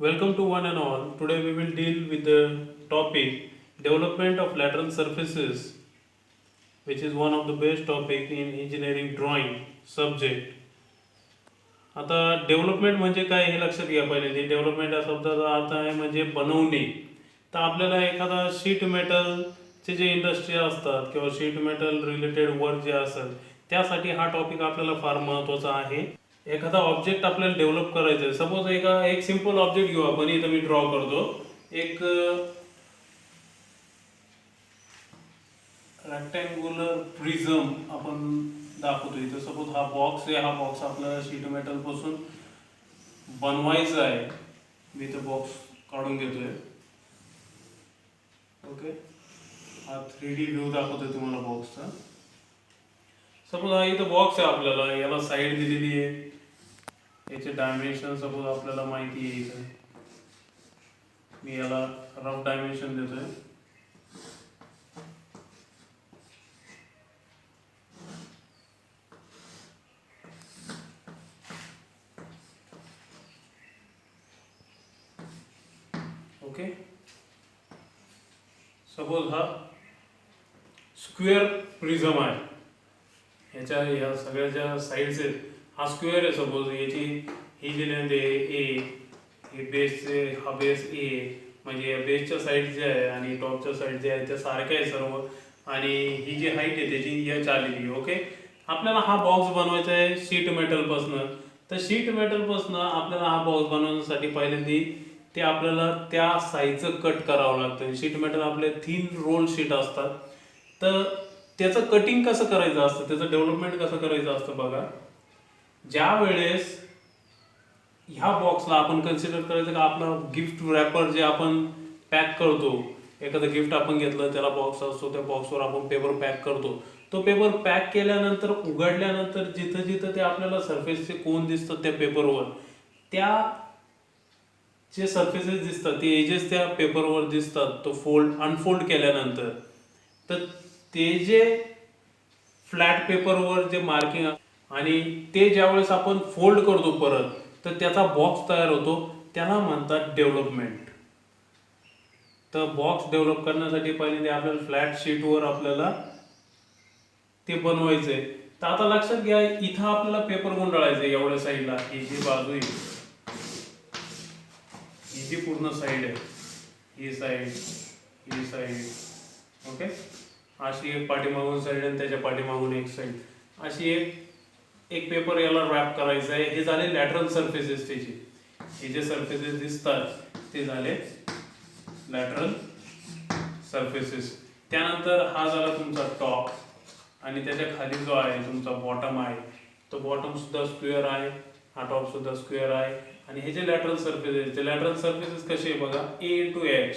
Welcome to one and all. Today we will deal with the topic development of lateral surfaces, which is one of the best topic in engineering drawing subject. आता development म्हणजे काय हे लक्षात घ्या पहिले. Development या शब्दाचा अर्थ आहे म्हणजे बनवणे. तर आपल्याला एखादा शीट मेटलचे जे इंडस्ट्री असतात किंवा शीट मेटल रिलेटेड वर्क जे असेल त्यासाठी हा टॉपिक आपल्याला फार महत्त्वाचा आहे. एखादा ऑब्जेक्ट आपल्याला डेव्हलप करायचा आहे. सपोज एक सिंपल ऑब्जेक्ट घेऊ आपण. इथं मी ड्रॉ करतो एक रेक्टँग्युलर प्रिझम आपण दाखवतो इथं. सपोज हा बॉक्स आहे. हा बॉक्स आपल्याला शीट मेटल पासून बनवायचा आहे. मी इथं बॉक्स काढून घेतोय. ओके, हा 3D व्ह्यू दाखवतोय तुम्हाला बॉक्सचा. सपोज हा इथं बॉक्स आहे. आपल्याला याला साईड दिलेली आहे. याचे डायमेन्शन सपोज आपल्याला माहिती आहे. इथं मी याला रफ डायमेन्शन देतोय. ओके, सपोज हा स्क्वेअर प्रिझम आहे. ह्याच्या ह्या सगळ्या ज्या साईड्स आहेत हा स्क्वेअर आहे. सपोज याची ही जी लेंथ आहे ए, हे बेसचे हा बेस ए म्हणजे या बेसच्या साईड जे आहे आणि टॉपच्या साईड जे आहे त्या सारख्या आहे सर्व. आणि ही जी हाईट आहे त्याची एच आलेली. ओके, आपल्याला हा बॉक्स बनवायचा आहे शीट मेटलपासनं. तर शीट मेटलपासनं आपल्याला हा बॉक्स बनवण्यासाठी पहिल्यांदा ते आपल्याला त्या साईजचं कट करावं लागतं. शीट मेटल आपले थिन रोल शीट असतात. तर त्याचं कटिंग कसं करायचं असतं, त्याचं डेव्हलपमेंट कसं करायचं असतं बघा. ज्या वेळेस ह्या बॉक्सला आपण कन्सिडर करायचं का आपला गिफ्ट रॅपर जे आपण पॅक करतो. एखादं गिफ्ट आपण घेतलं त्याला बॉक्स असतो, त्या बॉक्सवर आपण पेपर पॅक करतो. तो पेपर पॅक केल्यानंतर उघडल्यानंतर जिथं जिथं ते आपल्याला सरफेसचे कोण दिसतात त्या पेपरवर, त्या जे सरफेसेस दिसतात ते एजेस त्या पेपरवर दिसतात. तो अनफोल्ड केल्यानंतर तर ते जे फ्लॅट पेपरवर जे मार्किंग आणि ते ज्यावेळेस आपण फोल्ड करतो परत तर त्याचा बॉक्स तयार होतो. त्याला म्हणतात डेव्हलपमेंट. तर बॉक्स डेव्हलप करण्यासाठी पहिले आपल्याला फ्लॅट शीटवर आपल्याला ते बनवायचंय. तर आता लक्षात घ्या इथं आपल्याला पेपर गुंडाळायचंय. एवढ्या साईडला ही जी बाजू आहे, ही जी पूर्ण साईड आहे, ही साईड, ही साईड. ओके, अशी एक पाठीमागून साईड आणि त्याच्या पाठीमागून एक साईड, अशी एक पेपर याला रॅप करायचा आहे. हे झाले लॅटरल सरफेसेस त्याचे. हे जे सरफेसेस दिसतात ते झाले लॅटरल सरफेसेस. त्यानंतर हा झाला तुमचा टॉप आणि त्याच्या खाली जो आहे तुमचा बॉटम आहे. तो बॉटम सुद्धा स्क्वेअर आहे, हा टॉप सुद्धा स्क्वेअर आहे. आणि हे जे लॅटरल सरफेसेस, ते लॅटरल सरफेसेस कसे आहे बघा, ए इंटू एच.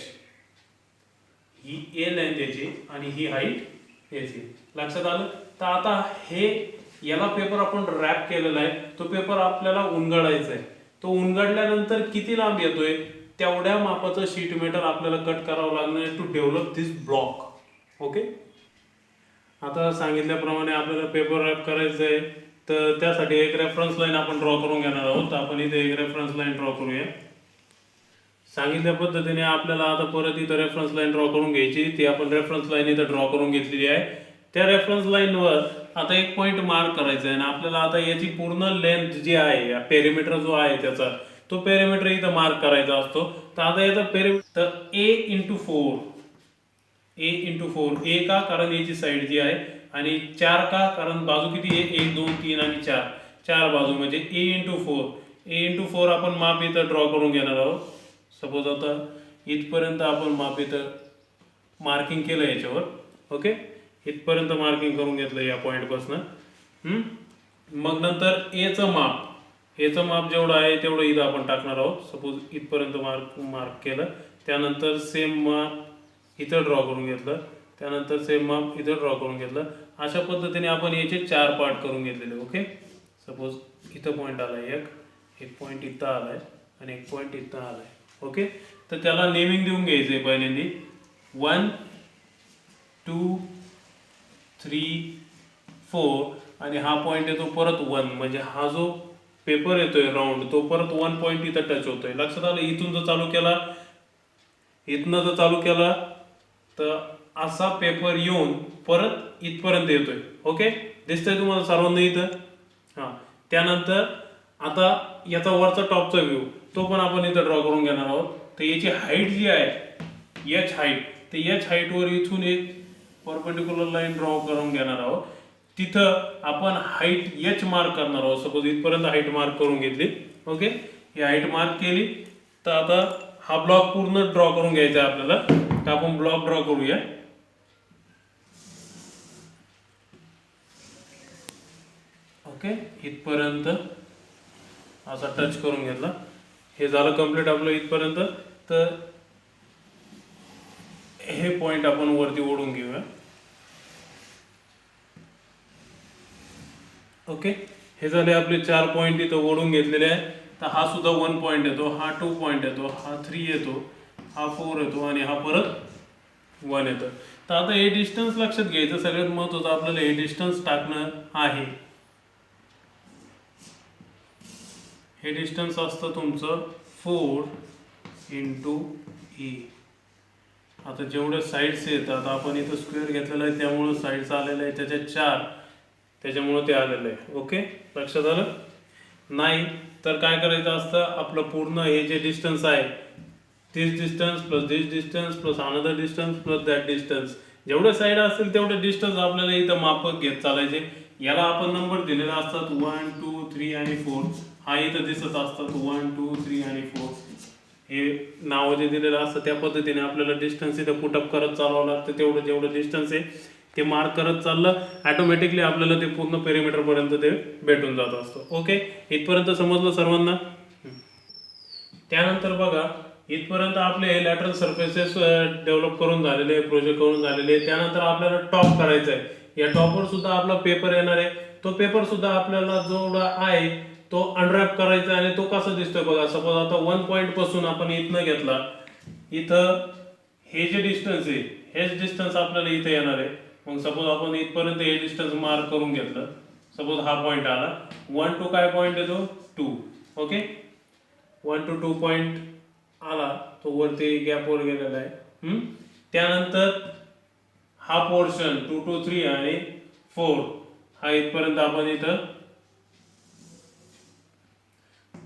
ही ए लेंथ याची आणि ही हाईट याची. लक्षात आलं. तर आता हे याला पेपर आपण रॅप केलेला आहे. तो पेपर आपल्याला उंगडायचा आहे. तो उंगडल्यानंतर किती लांब येतोय तेवढ्या मापाचं शीट मेटल आपल्याला कट करावं लागणार आहे to develop this block. Okay, आता सांगितल्याप्रमाणे आपल्याला पेपर रॅप करायचं आहे. तर त्यासाठी एक रेफरन्स लाईन आपण ड्रॉ करून घेणार आहोत. आपण इथे एक रेफरन्स लाईन ड्रॉ करूया. सांगितल्या पद्धतीने आपल्याला आता परत इथं रेफरन्स लाईन ड्रॉ करून घ्यायची. ती आपण रेफरन्स लाईन इथं ड्रॉ करून घेतलेली आहे. त्या रेफरन्स लाईनवर आता एक पॉईंट मार्क करायचा आहे आणि आपल्याला आता याची पूर्ण लेंथ जी आहे, पेरिमीटर जो आहे त्याचा, तो पेरिमीटर इथं मार्क करायचा असतो. तर आता याचा पेरिमीटर ए इंटू 4, ए इंटू 4. ए का, कारण याची साईड जी आहे. आणि 4 का, कारण बाजू किती आहे, 1 2 3 आणि 4, 4 बाजू म्हणजे ए इंटू 4. ए इंटू 4 आपण माप इथं ड्रॉ करून घेणार आहोत. सपोज आता इथपर्यंत आपण माप इथं मार्किंग केलं याच्यावर. ओके, इथपर्यंत मार्किंग करून घेतलं या पॉईंटपासून. मग नंतर एचं माप जेवढं आहे तेवढं इथं आपण टाकणार आहोत. सपोज इथपर्यंत मार्क केलं. त्यानंतर सेम माप इथं ड्रॉ करून घेतलं. त्यानंतर सेम माप इथं ड्रॉ करून घेतलं. अशा पद्धतीने आपण याचे 4 पार्ट करून घेतलेले. ओके, सपोज इथं पॉईंट आला एक पॉईंट इथं आलाय आणि एक पॉईंट इथं आलाय. ओके, तर त्याला नेमिंग देऊन घ्यायचंय पहिल्यांदा. 1 2 3 4 आणि हा पॉईंट येतो परत 1. म्हणजे हा जो पेपर येतोय राऊंड, तो परत 1 पॉईंट इथं टच होतोय. लक्षात आलं? इथून जर चालू केला, इथनं जर चालू केला तर असा पेपर येऊन परत इथपर्यंत येतोय. ओके, दिसतंय तुम्हाला सर्वांना इथं? हां. त्यानंतर आता याचा वरचा टॉपचा व्ह्यू तो पण आपण इथं ड्रॉ करून घेणार आहोत. तर याची हाईट जी आहे एच हाईट, तर एच हाईटवर इथून एक परपेंडिक्युलर लाईन ड्रॉ करून घेणार आहोत. तिथं आपण हाईट एच मार्क करणार आहोत. सपोज इथपर्यंत हाईट मार्क करून घेतली. ओके, ही हाईट मार्क केली. तर आता हा ब्लॉक पूर्ण ड्रॉ करून घ्यायचा आहे आपल्याला. तर आपण ब्लॉक ड्रॉ करूया. ओके, इथपर्यंत असा टच करून घेतला. हे झालं कंप्लीट आपलं इथपर्यंत. तर हे पॉइंट आपण वरती ओढून घेऊया. ओके, हे झाले आपले 4 पॉइंट इथं ओढून घेतलेले आहे. तर हा सुद्धा 1 पॉइंट येतो, हा 2 पॉइंट येतो, हा 3 येतो, हा 4 येतो आणि हा परत 1 येतं. तर आता हे डिस्टन्स लक्षात घ्यायचं. सगळ्यात महत्त्वाचं आपल्याला हे डिस्टन्स टाकणं आहे. हे डिस्टन्स असतं तुमचं 4 इंटू ई. आता जेवढे साईड्स येतात, आपण इथं स्क्वेअर घेतलेला आहे त्यामुळं साईड्स आलेले आहे त्याच्या 4, त्याच्यामुळं ते आलेलं आहे. ओके, लक्षात आलं? नाही तर काय करायचं असतं, आपलं पूर्ण हे जे डिस्टन्स आहे, this distance plus this distance plus another distance plus that distance, जेवढे साईड असतील तेवढे डिस्टन्स आपल्याला इथं मापक घेत चालायचे. याला आपण नंबर दिलेला असतात 1 2 3 आणि 4. हा इथं दिसत असतात 1 2 3 आणि 4. हे नाव जे दिलेलं असतं त्या पद्धतीने आपल्याला डिस्टन्स इथं पुटअप करत चालवावं लागतं. तेवढं जेवढं डिस्टन्स आहे ते मार्क करत चाललं, ऑटोमॅटिकली आपल्याला ते पूर्ण पेरिमीटर पर्यंत ते भेटून जात असतं. ओके, इथपर्यंत समजलं सर्वांना? त्यानंतर बघा, इथपर्यंत आपले लॅटरल सरफेसेस डेव्हलप करून झालेले, प्रोजेक्ट करून झालेले. त्यानंतर आपल्याला टॉप करायचं आहे. या टॉपवर सुद्धा आपला पेपर येणार आहे. तो पेपर सुद्धा आपल्याला जेवढा आहे तो अनरॅप करायचा आणि तो कसा दिसतोय बघा. सपोज आता 1 पॉईंट पासून आपण इथनं घेतला, इथं हे जे डिस्टन्स आहे हेच डिस्टन्स आपल्याला इथे येणार आहे. मग सपोज आपण इथपर्यंत हे डिस्टन्स मार्क करून घेतलं. सपोज हा पॉईंट आला, 1 टू काय पॉईंट येतो 2. ओके, 1 to 2 पॉईंट आला, तो वरती गॅपवर गेलेला आहे. त्यानंतर हा पोर्शन 2 to 3 आणि 4 हा इथपर्यंत आपण इथं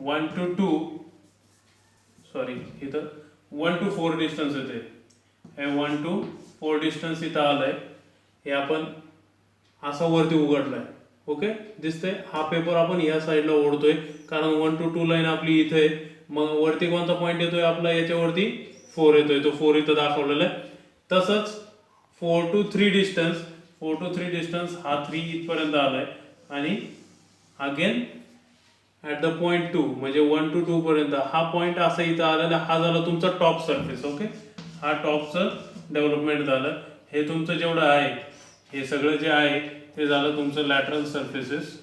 1 to 2 सॉरी इथं 1 to 4 डिस्टन्स येते. हे 1 to 4 डिस्टन्स इथं आलंय. हे आपण असा वरती उघडलाय. ओके, दिसतंय? हा पेपर आपण या साईडला ओढतोय कारण 1 to 2 लाईन आपली इथे आहे. मग वरती कोणता पॉईंट येतोय आपला, याच्यावरती 4 येतोय, तो 4 इथं दाखवलेला आहे. तसंच 4 to 3 डिस्टन्स हा 3 इथपर्यंत आलाय आणि अगेन ॲट द पॉईंट 2 म्हणजे 1 to 2 पर्यंत हा पॉईंट असा इथं आलेला. हा झाला तुमचा टॉप सरफेस. ओके, हा टॉपचं डेव्हलपमेंट झालं. हे तुमचं जेवढं आहे, हे सगळं जे आहे ते झालं तुमचं लॅटरल सरफेसेस.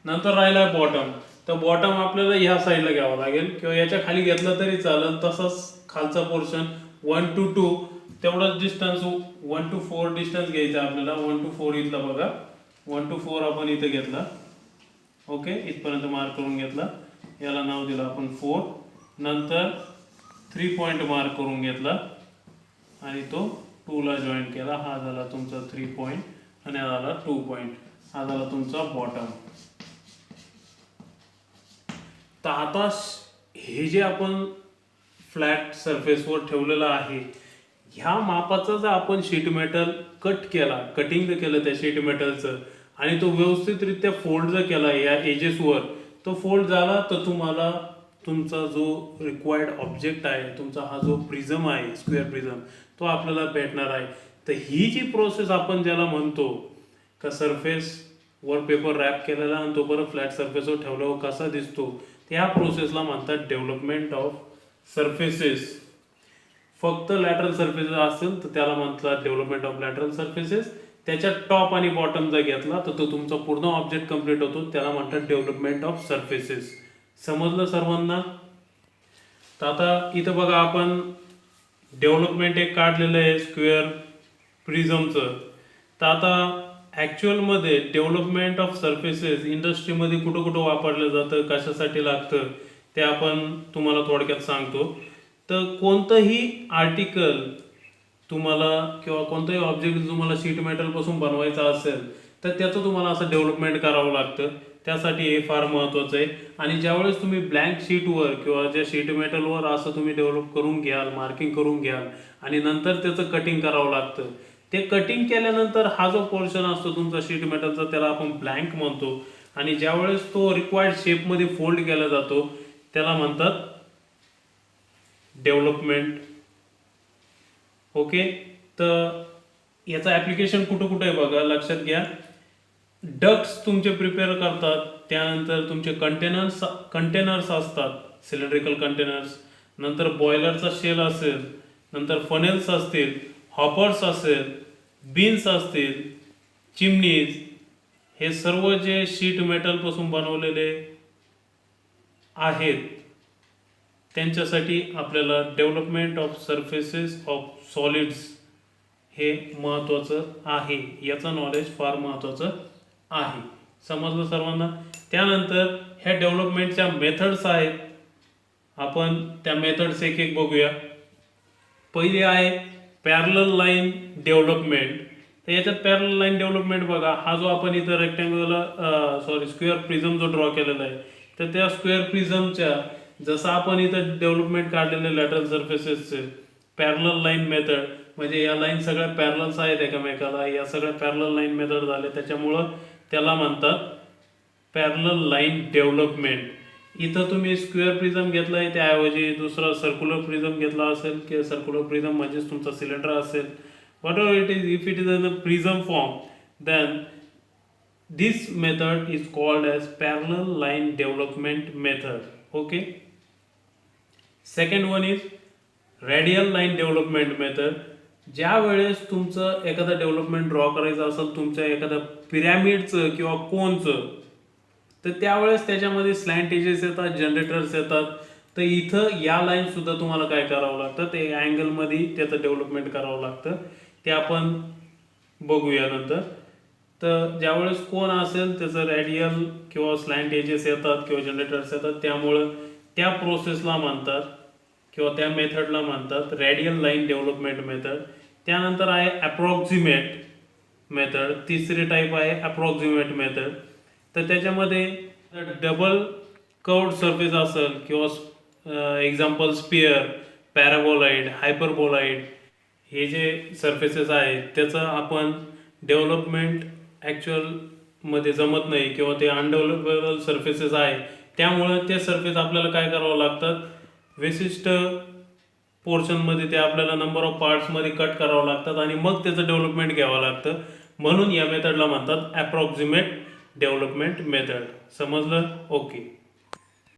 नंतर राहिला बॉटम. तर बॉटम आपल्याला ह्या साईडला घ्यावं लागेल किंवा याच्या खाली घेतलं तरी चालेल. तसंच खालचा पोर्शन 1 to 2 तेवढंच डिस्टन्स 1 to 4 डिस्टन्स घ्यायचा आपल्याला. 1 to 4 इथला बघा, 1 to 4 आपण इथे घेतला. ओके, इथपर्यंत मार्क करून घेतला. याला नाव दिलं आपण 4. नंतर 3 पॉईंट मार्क करून घेतला आणि तो 2 ला जॉईन केला. हा झाला तुमचा 3 पॉईंट आणि हा झाला 2 पॉईंट. हा झाला तुमचा बॉटम. तर आता हे जे आपण फ्लॅट सरफेसवर ठेवलेलं आहे, ह्या मापाचं जर आपण शीट मेटल कट केला, कटिंग जर केलं त्या शीट मेटलचं आणि तो व्यवस्थितरित्या फोल्ड जर केला या एजेसवर, तो फोल्ड झाला तर तुम्हाला तुमचा जो रिक्वायर्ड ऑब्जेक्ट आहे, तुमचा हा जो प्रिझम आहे, स्क्वेअर प्रिझम, तो आपल्याला भेटणार आहे. तर ही जी प्रोसेस आपण ज्याला म्हणतो का सरफेस वर पेपर रॅप केलेला आणि तो परत फ्लॅट सरफेसवर ठेवल्यावर कसा दिसतो, त्या प्रोसेसला म्हणतात डेव्हलपमेंट ऑफ सरफेसेस. फक्त लॅटरल सरफेसेस असेल तर त्याला म्हणतात डेव्हलपमेंट ऑफ लॅटरल सरफेसेस. त्याच्या टॉप आणि बॉटम जर घेतला तर तो तुमचा पूर्ण ऑब्जेक्ट कम्प्लीट होतो, त्याला म्हणतात डेव्हलपमेंट ऑफ सरफेसेस. समजलं सर्वांना? तर आता इथं बघा आपण डेव्हलपमेंट एक काढलेलं आहे स्क्वेअर प्रिझमचं. तर आता ॲक्च्युअलमध्ये डेव्हलपमेंट ऑफ सर्फेसेस इंडस्ट्रीमध्ये कुठं कुठं वापरलं जातं, कशासाठी लागतं ते आपण तुम्हाला थोडक्यात सांगतो. तर कोणतंही आर्टिकल तुम्हाला किंवा कोणतंही ऑब्जेक्ट तुम्हाला शीट मेटलपासून बनवायचा असेल तर त्याचं तुम्हाला असं डेव्हलपमेंट करावं लागतं. त्यासाठी हे फार महत्त्वाचं आहे. आणि ज्यावेळेस तुम्ही ब्लँक शीटवर किंवा ज्या शीट मेटलवर असं तुम्ही डेव्हलप करून घ्याल, मार्किंग करून घ्याल आणि नंतर त्याचं कटिंग करावं लागतं. ते कटिंग केल्यानंतर हा जो पोर्शन असतो तुमचा शीट मेटलचा त्याला आपण ब्लँक म्हणतो. आणि ज्यावेळेस तो रिक्वायर्ड शेपमध्ये फोल्ड केला जातो त्याला म्हणतात डेव्हलपमेंट. ओके, तर याचं ॲप्लिकेशन कुठं कुठं आहे बघा, लक्षात घ्या. डक्ट्स तुमचे प्रिपेअर करतात, त्यानंतर तुमचे कंटेनर्स असतात, सिलेंड्रिकल कंटेनर्स, नंतर बॉयलरचा शेल असेल, नंतर फनेल्स असतील, हॉपर्स असेल, बीन्स असतील, चिमनीज, हे सर्व जे शीट मेटलपासून बनवलेले आहेत त्यांच्यासाठी आपल्याला development of surfaces of solids हे महत्त्वाचं आहे. याचं नॉलेज फार महत्त्वाचं आहे. समजलं सर्वांना. त्यानंतर ह्या डेव्हलपमेंटच्या मेथड्स आहेत, आपण त्या मेथड्स एक एक बघूया. पहिली आहे पॅरलल लाईन डेव्हलपमेंट. तर याच्यात पॅरलल लाईन डेव्हलपमेंट बघा, हा जो आपण इथं स्क्वेअर प्रिझम जो ड्रॉ केलेला आहे तर त्या स्क्वेअर प्रिझमच्या जसं आपण इथं डेव्हलपमेंट काढलेले लॅटरल सर्फेसेसचे पॅरलल लाईन मेथड, म्हणजे या लाईन सगळ्या पॅरलल्स आहेत एकमेकाला, या सगळ्या पॅरलल लाईन मेथड झाले, त्याच्यामुळं त्याला म्हणतात पॅरलल लाईन डेव्हलपमेंट. इथं तुम्ही स्क्वेअर प्रिझम घेतला आहे त्याऐवजी दुसरा सर्क्युलर प्रिझम घेतला असेल, की सर्क्युलर प्रिझम म्हणजेच तुमचा सिलेंडर असेल, whatever it is, if it is in the prism form then this method is called as parallel line development method. Okay. Second one is radial line development method. ज्या वेळेस तुमचं एखादं development draw करायचं असेल तुमच्या एखाद्या पिरॅमिडचं किंवा कोनचं, तर त्यावेळेस त्याच्यामध्ये स्लॅन्ट एजेस येतात, जनरेटर्स येतात. तर इथं या लाईन सुद्धा तुम्हाला काय करावं लागतं, ते अँगलमध्ये त्याचं डेव्हलपमेंट करावं लागतं. ते आपण बघूया नंतर. तर ज्यावेळेस कोन असेल त्याचं रेडियल किंवा स्लॅन्ट एजेस येतात किंवा जनरेटर्स येतात, त्यामुळं त्या प्रोसेसला म्हणतात किंवा त्या मेथडला म्हणतात रेडियल लाईन डेव्हलपमेंट मेथड. त्यानंतर आहे अप्रॉक्सिमेट मेथड. तिसरी टाईप आहे अप्रॉक्सिमेट मेथड. तर त्याच्यामध्ये डबल कर्व्ड सरफेस असेल किंवा एक्झाम्पल स्पिअर, पॅराबोलाइड, हायपरबोलाइड, हे जे सरफेसेस आहेत त्याचं आपण डेव्हलपमेंट ॲक्च्युअलमध्ये जमत नाही किंवा ते अनडेव्हलपेबल सरफेसेस आहे, त्यामुळं ते सरफेस आपल्याला काय करावं लागतात, विशिष्ट पोर्शनमध्ये ते आपल्याला नंबर ऑफ पार्ट्समध्ये कट करावं लागतात आणि मग त्याचं डेव्हलपमेंट घ्यावं लागतं. म्हणून या मेथडला म्हणतात अप्रॉक्सिमेट डेव्हलपमेंट मेथड. समजलं? ओके.